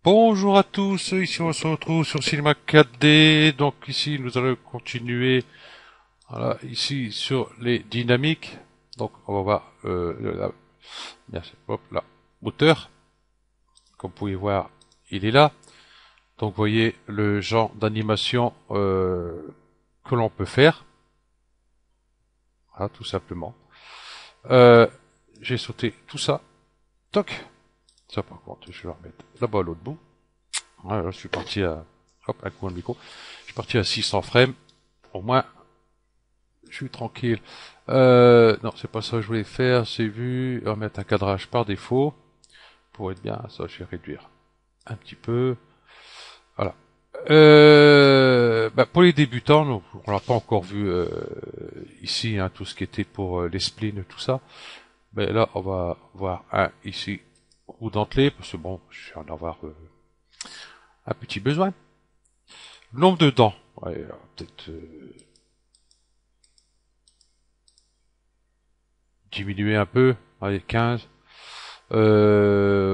Bonjour à tous, ici on se retrouve sur Cinema 4D, donc ici nous allons continuer, voilà, ici sur les dynamiques, donc on va voir hop, là, moteur, comme vous pouvez voir il est là, donc vous voyez le genre d'animation que l'on peut faire, voilà, tout simplement. Euh, j'ai sauté tout ça, toc, ça par contre je vais le remettre là-bas à l'autre bout, voilà, je suis parti à, hop, un coup de micro, je suis parti à 600 frames, au moins je suis tranquille. Non, c'est pas ça que je voulais faire. C'est vu remettre un cadrage par défaut pour être bien. Ça, je vais réduire un petit peu. Voilà. Pour les débutants, donc, on l'a pas encore vu ici, hein, tout ce qui était pour les splines, tout ça. Mais là, on va voir un ici roue dentelée parce que bon, je vais en avoir un petit besoin. Le nombre de dents, ouais, peut-être diminuer un peu. Allez, 15.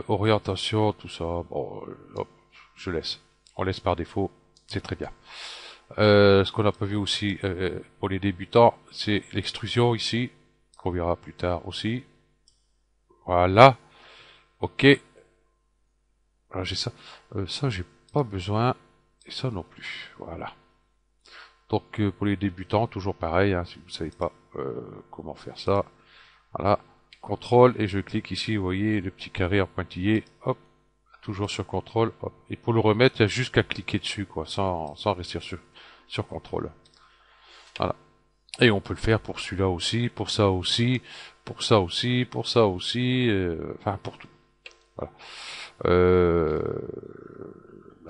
Orientation, tout ça, bon, hop, je laisse. On laisse par défaut, c'est très bien. Ce qu'on n'a pas vu aussi pour les débutants, c'est l'extrusion ici, qu'on verra plus tard aussi. Voilà, ok. Voilà, j'ai ça. Ça, j'ai pas besoin. Et ça non plus. Voilà. Donc pour les débutants, toujours pareil, hein, si vous ne savez pas comment faire ça. Voilà. Contrôle et je clique ici, vous voyez le petit carré en pointillé, hop, toujours sur contrôle, hop. Et pour le remettre, il y a juste qu'à cliquer dessus, quoi, sans rester sur contrôle. Voilà. Et on peut le faire pour celui-là aussi, pour ça aussi, pour ça aussi, pour ça aussi, enfin pour tout. Voilà. Euh,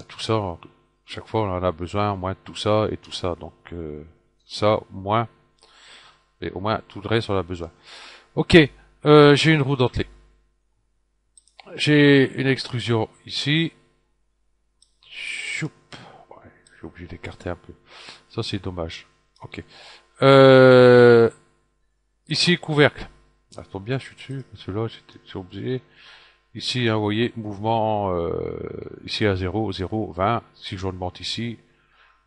tout ça, chaque fois on en a besoin, moins de tout ça et tout ça. Donc ça, moins, et au moins tout le reste on en a besoin. Ok, j'ai une roue dentelée. J'ai une extrusion ici. Choup. Ouais, je suis obligé d'écarter un peu. Ça, c'est dommage. Ok. Euh, ici, couvercle. Ça tombe bien, je suis dessus, parce que là, j'étais obligé. Ici, hein, vous voyez, mouvement, ici à 0, 0, 20. Si j'augmente ici,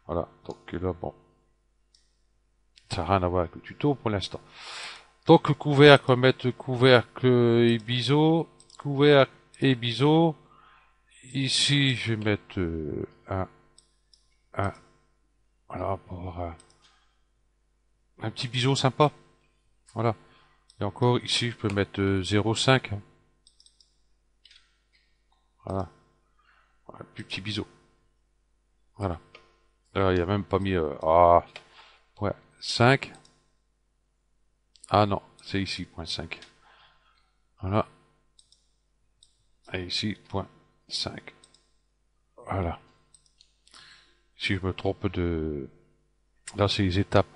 voilà. Donc là, bon, ça n'a rien à voir avec le tuto pour l'instant. Donc, couvercle, on va mettre couvercle et biseau. Couvercle et biseau. Ici, je vais mettre un, voilà, pour avoir un petit biseau sympa. Voilà. Et encore, ici, je peux mettre 0,5. Hein. Voilà. Un plus petit biseau. Voilà. Là, il n'y a même pas mis... ouais, 5. Ah non, c'est ici, point 5. Voilà. Et ici, point 5. Voilà. Si je me trompe de... Là, c'est les étapes.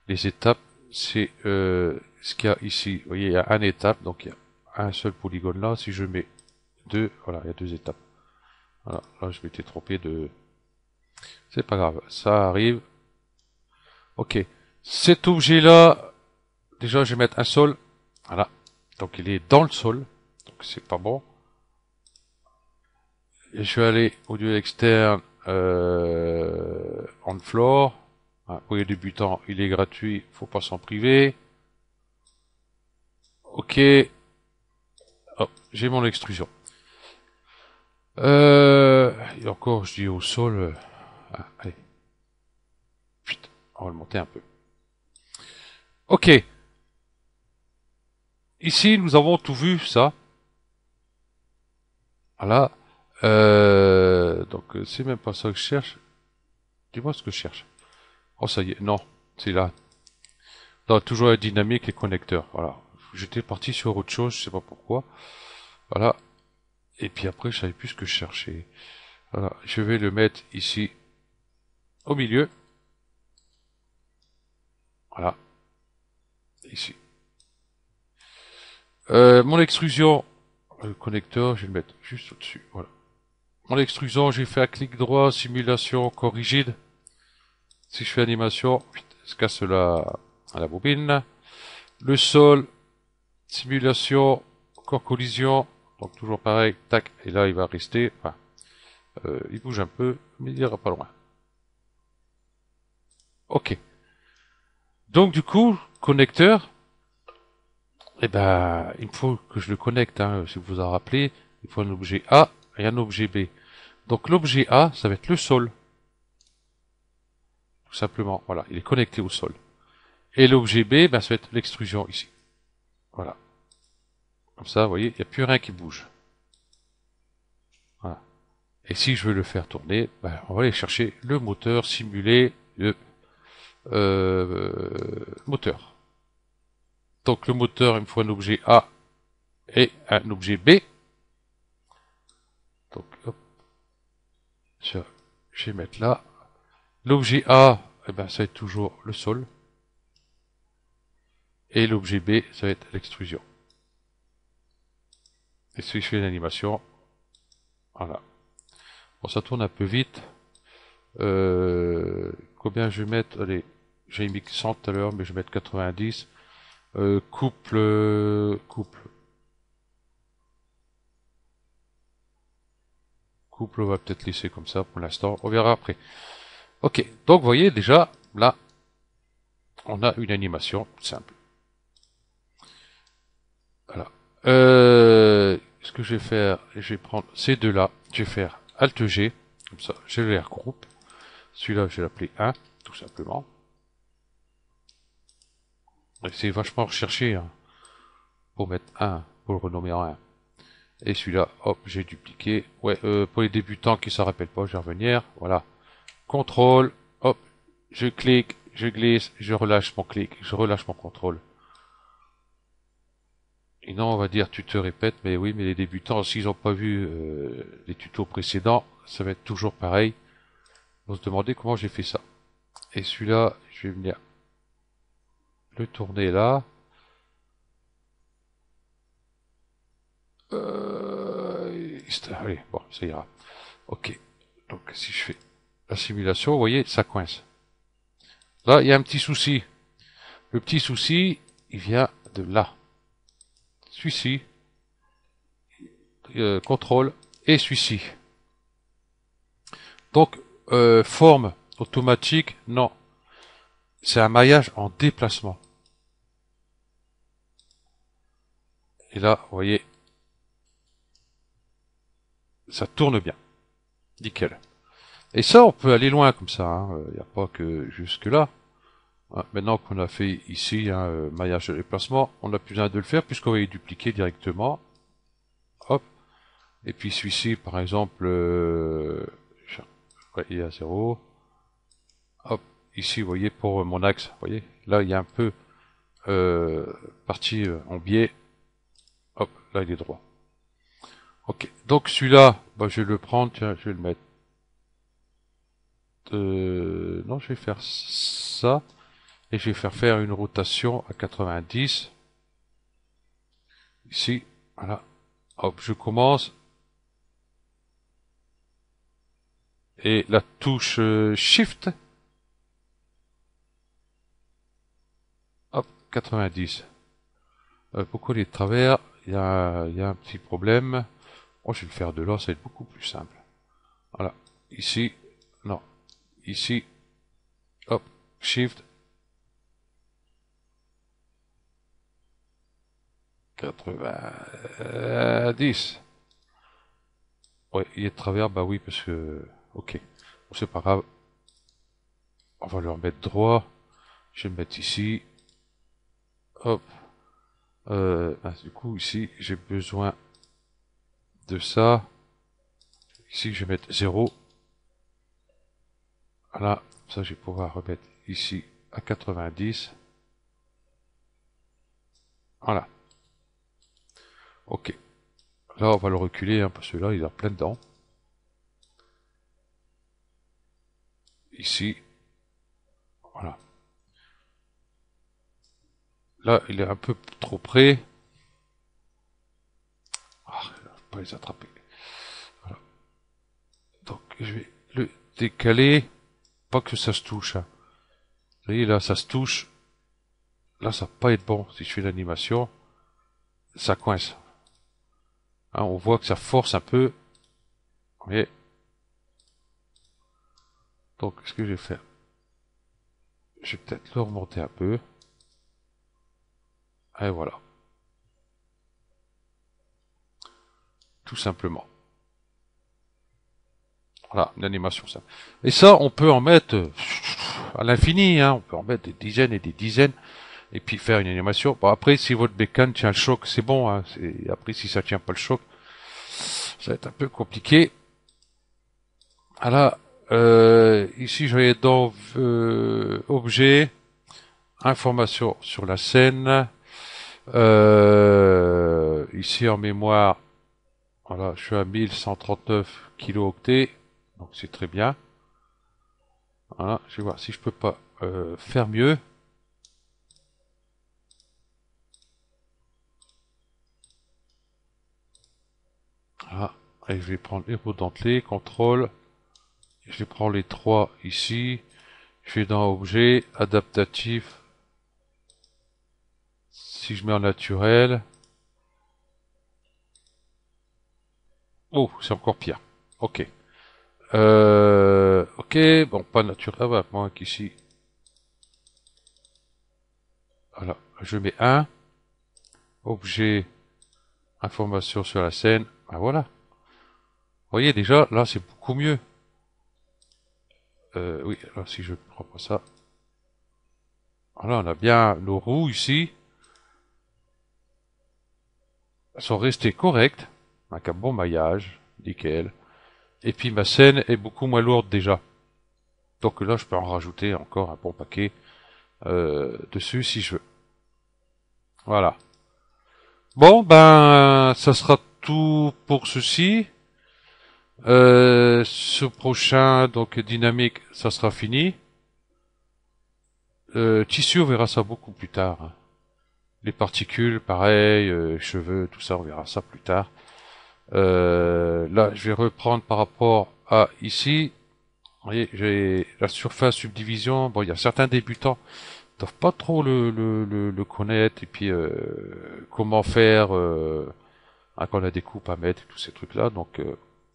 Les étapes, c'est ce qu'il y a ici. Vous voyez, il y a une étape, donc il y a un seul polygone là. Si je mets deux, voilà, il y a deux étapes. Voilà, là, je m'étais trompé de... C'est pas grave, ça arrive. Ok. Cet objet-là, déjà, je vais mettre un sol. Voilà. Donc, il est dans le sol. Donc, c'est pas bon. Et je vais aller au lieu externe, on floor. Ah, pour les débutants, il est gratuit. Faut pas s'en priver. Ok. Hop, j'ai mon extrusion. Et encore, je dis au sol. Allez. Putain, on va le monter un peu. Ok. Ici, nous avons tout vu, ça. Voilà. Donc, c'est même pas ça que je cherche. Dis-moi ce que je cherche. Oh, ça y est. Non, c'est là. Non, toujours la dynamique, les connecteurs. Voilà. J'étais parti sur autre chose, je sais pas pourquoi. Voilà. Et puis après, je savais plus ce que je cherchais. Voilà. Je vais le mettre ici, au milieu. Voilà. Ici. Mon extrusion, le connecteur, je vais le mettre juste au-dessus. Voilà. Mon extrusion, j'ai fait un clic droit, simulation, corps rigide. Si je fais animation, je casse à la bobine. Le sol, simulation, corps collision. Donc toujours pareil, tac. Et là, il va rester. Enfin, Il bouge un peu, mais il ira pas loin. Ok. Donc du coup, connecteur, eh ben, il faut que je le connecte, hein, si vous vous en rappelez, il faut un objet A et un objet B. Donc l'objet A, ça va être le sol. Tout simplement, voilà, il est connecté au sol. Et l'objet B, ben, ça va être l'extrusion ici. Voilà. Comme ça, vous voyez, il n'y a plus rien qui bouge. Voilà. Et si je veux le faire tourner, ben, on va aller chercher le moteur simulé de moteur. Donc le moteur, il me faut un objet A et un objet B. Donc, hop, je vais mettre là. L'objet A, eh ben, ça va être toujours le sol. Et l'objet B, ça va être l'extrusion. Et si je fais une animation, voilà. Bon, ça tourne un peu vite. Combien je vais mettre? Allez, j'ai mis 100 tout à l'heure, mais je vais mettre 90. Couple, on va peut-être laisser comme ça pour l'instant. On verra après. Ok, donc vous voyez déjà, là, on a une animation simple. Voilà. Ce que je vais faire, je vais prendre ces deux-là, je vais faire Alt G, comme ça, je les regroupe. Celui-là, je vais l'appeler 1, tout simplement. C'est vachement recherché, hein, pour mettre 1, pour le renommer en 1. Et celui-là, hop, j'ai dupliqué. Ouais, pour les débutants qui s'en rappellent pas, je vais revenir. Voilà. Contrôle, hop, je clique, je glisse, je relâche mon clic, je relâche mon contrôle. Et non, on va dire tu te répètes, mais oui, mais les débutants, s'ils n'ont pas vu les tutos précédents, ça va être toujours pareil. Ils vont se demander comment j'ai fait ça. Et celui-là, je vais venir le tourner là. Allez, bon, ça ira. Ok. Donc si je fais la simulation, vous voyez, ça coince. Là, il y a un petit souci. Le petit souci, il vient de là. Celui-ci, contrôle, et celui-ci. Donc, forme automatique, non. C'est un maillage en déplacement. Et là, vous voyez, ça tourne bien. Nickel. Et ça, on peut aller loin comme ça. Il n'y a pas que jusque là. Maintenant qu'on a fait ici un maillage de déplacement, on n'a plus besoin de le faire puisqu'on va y dupliquer directement. Hop. Et puis celui-ci, par exemple, il est à 0. Hop. Ici, vous voyez, pour mon axe, vous voyez, là, il y a un peu partie en biais. Hop, là, il est droit. Ok. Donc celui-là, bah, je vais le prendre, tiens, je vais le mettre. Non, je vais faire ça. Et je vais faire une rotation à 90. Ici, voilà. Hop, je commence. Et la touche Shift. Hop, 90. Pourquoi les travers? Il y a un petit problème. Oh, je vais le faire de là, ça va être beaucoup plus simple. Voilà. Ici, non. Ici, hop, Shift. 90. Ouais, il est de travers, bah oui, parce que... Ok, bon, c'est pas grave. On va le remettre droit. Je vais le mettre ici. Hop. Du coup, ici, j'ai besoin de ça. Ici, je vais mettre 0. Voilà, ça, je vais pouvoir remettre ici à 90. Voilà. Ok. Là, on va le reculer, hein, parce que là, il a plein dedans. Ici. Voilà. Là, il est un peu trop près. Ah, je vais pas les attraper. Voilà. Donc, je vais le décaler. Pas que ça se touche. Hein. Vous voyez, là, ça se touche. Là, ça va pas être bon. Si je fais l'animation, ça coince. Hein, on voit que ça force un peu. Vous voyez. Donc, ce que je vais faire, je vais peut-être le remonter un peu. Et voilà. Tout simplement. Voilà, une animation simple. Et ça, on peut en mettre à l'infini, hein. On peut en mettre des dizaines et des dizaines. Et puis faire une animation. Bon, après, si votre bécane tient le choc, c'est bon, hein. Après, si ça tient pas le choc, ça va être un peu compliqué. Voilà. Ici, je vais dans objet, information sur la scène. Ici, en mémoire, voilà, je suis à 1139 kilooctets, donc c'est très bien. Voilà, je vais voir si je peux pas faire mieux. Voilà, et je vais prendre héros dentelé, contrôle. Je vais prendre les trois ici. Je vais dans objet, adaptatif. Si je mets en naturel. Oh, c'est encore pire. Ok. Ok, bon, pas naturel, voilà, moins qu'ici. Voilà, je mets un. Objet, information sur la scène. Ben voilà. Vous voyez déjà, là c'est beaucoup mieux. Oui, alors si je prends pas ça. Voilà, on a bien nos roues ici. Elles sont restées correctes. Avec un bon maillage. Nickel. Et puis ma scène est beaucoup moins lourde déjà. Donc là, je peux en rajouter encore un bon paquet dessus si je veux. Voilà. Bon, ben, ça sera tout pour ceci. Ce prochain, donc dynamique, ça sera fini. Tissu, on verra ça beaucoup plus tard, hein. Les particules, pareil, cheveux, tout ça, on verra ça plus tard. Là, je vais reprendre par rapport à ici. Vous voyez, j'ai la surface subdivision. Bon, il y a certains débutants qui doivent pas trop le connaître. Et puis, comment faire quand on a des coupes à mettre et tous ces trucs-là. Donc,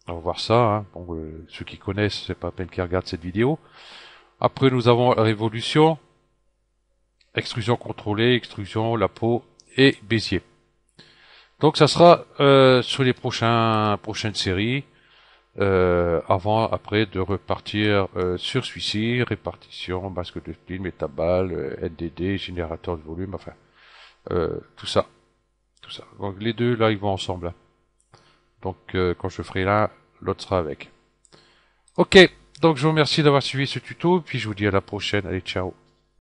on va voir ça, hein. Bon, ceux qui connaissent, c'est pas à peine qu'ils regardent cette vidéo. Après, nous avons la révolution, extrusion contrôlée, extrusion, la peau et Bézier. Donc, ça sera sur les prochaines séries. Après de repartir sur celui-ci, répartition, masque de spleen, métabal, NDD, générateur de volume, enfin, tout ça. Tout ça. Donc les deux, là, ils vont ensemble, hein. Donc quand je ferai l'un, l'autre sera avec. Ok, donc je vous remercie d'avoir suivi ce tuto, puis je vous dis à la prochaine. Allez, ciao.